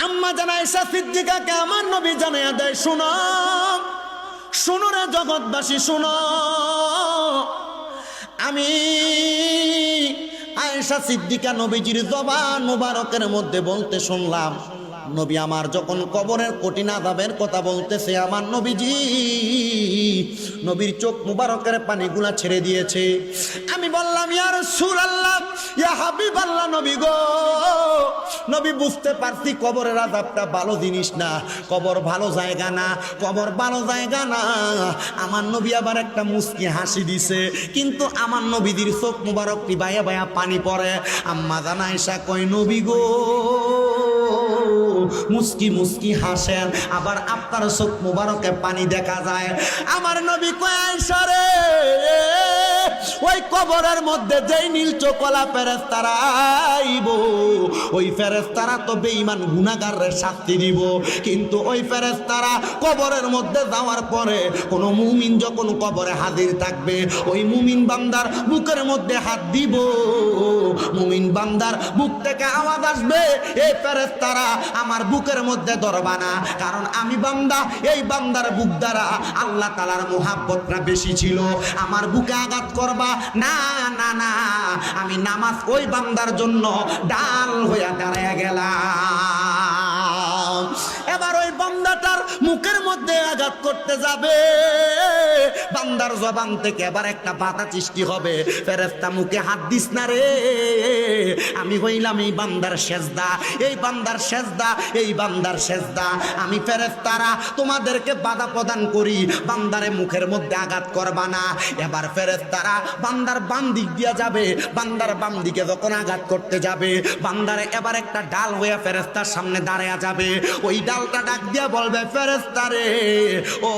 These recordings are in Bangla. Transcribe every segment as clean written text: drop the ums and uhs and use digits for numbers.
আম্মা জান আয়েশা সিদ্দিকাকে আমার নবী জানায়া দেয়, শুনো শুনো রে জগৎবাসী শুনো, আমি আয়েশা সিদ্দিকা নবীজির জবান মুবারকের মধ্যে বলতে শুনলাম, নবী আমার যখন কবরের কঠিন আযাবের কথা বলতেছে, আমার নবীজি নবীর চোখ মুবারকের পানিগুলা ছেড়ে দিয়েছে। আমি বললাম, ইয়া রাসূলুল্লাহ, ইয়া হাবিবাল্লাহ, নবী গো, নবী বুঝতে পারছি কবরের আযাবটা ভালো জিনিস না, কবর ভালো জায়গা না, কবর ভালো জায়গা না। আমার নবী আবার একটা মুস্কি হাসি দিছে, কিন্তু আমার নবীজির চোখ মুবারকটি বায়া বায়া পানি পড়ে। আম্মা জান আয়েশা কয়, নবী গো মুস্কি মুস্কি হাসেন, আবার আপনার চোখ মুবারকে পানি দেখা যায়। আমার নবী কয়, আয়েশা রে, ওই কবরের মধ্যে যেই নীল চোখওয়ালা ফেরেশতারা আইব, ওই ফেরেশতারা তো বেঈমান গুনাহগারের শাস্তি দিব, কিন্তু ওই ফেরেশতারা কবরের মধ্যে যাওয়ার পরে কোন মুমিন যখন কবরে হাজির থাকবে, ওই মুমিন বান্দার বুকের মধ্যে হাত দিব, মুমিন বান্দার বুক থেকে আওয়াজ আসবে, এই ফেরেশতারা আমার বুকের মধ্যে ধরবা না, কারণ আমি বান্দা, এই বান্দার বুক দ্বারা আল্লাহ তাআলার মুহাব্বতটা বেশি ছিল, আমার বুকে আঘাত করবা না না না। আমি নামাজ ওই বান্দার জন্য ডাল হইয়া দাঁড়ায় গেলাম। এবার ওই বান্দাটার মুখের মধ্যে আঘাত করতে যাবে, বান্দার জবান থেকে এবার একটা বাধা সৃষ্টি হবে, ফেরেশতা মুখে হাত দিস না রে, আমি হইলাম এই বান্দার সেজদা, এই বান্দার সেজদা, এই বান্দার সেজদা। আমি ফেরেশতারা তোমাদেরকে বাধা প্রদান করি, বান্দারে মুখের মধ্যে আঘাত করবা না। এবার ফেরেশতারা বান্দার বাম দিক দিয়া যাবে, বান্দার বাম দিকে যখন আঘাত করতে যাবে, বান্দারে এবার একটা ডাল হইয়া ফেরেশতার সামনে দাঁড়ায়া যাবে, ওই ডালটা ডাক দিয়া বলবে, ফেরেশতারে ও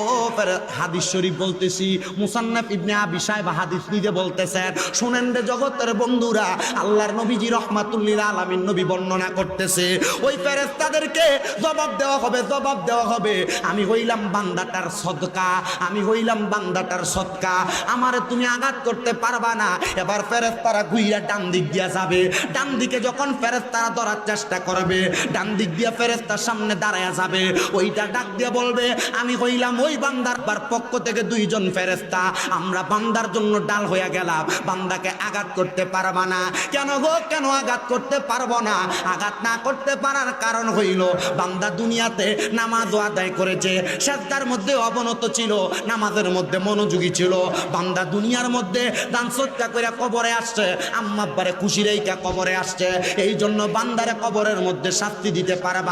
হাদিস শরীফ বলতেছি, মুসান্নাফ ইবনে আবি শায়বা হাদিস নিতে বলতেছেন, শুনেন রে জগতের বন্ধুরা, আল্লাহর নবীজি রাহমাতুল লিল আলামিন নবী বর্ণনা করতেছে, ওই ফেরেশতাদেরকে জবাব দেওয়া হবে, জবাব দেওয়া হবে, আমি হইলাম বান্দাটার সদকা, আমি হইলাম বান্দাটার সদকা, আমারে তুমি আঘাত করতে পারবা না। এবার ফেরেশতারা ঘুইরা ডান দিক দিয়া যাবে, ডান দিকে যখন ফেরেশতারা ধরার চেষ্টা করবে, ডান দিক দিয়া ফেরেশতার সামনে দাঁড়ায়া যাবে, ওইটা ডাক দিয়া বলবে, আমি হইলাম ওই বান্দার পক্ষ থেকে দুইজন ফেরেশতা, আমরা বান্দার জন্য ডাল হইয়া গেলাম, বান্দাকে আঘাত করতে পারবা না। কেন গো, কেন আঘাত করতে পারবো না? আঘাত না করতে পারার কারণ হইল, বান্দা দুনিয়াতে নামাজ আদায় করেছে, সেজদার মধ্যে অবনত ছিল, নামাজের মধ্যে মনোযোগী ছিল, বান্দা দুনিয়ার মধ্যে দান সদকা করে কবরে আসছে, আম্মা আব্বারে খুশি রেখে কবরে আসছে, এই জন্য বান্দারে কবরের মধ্যে শাস্তি দিতে পারবা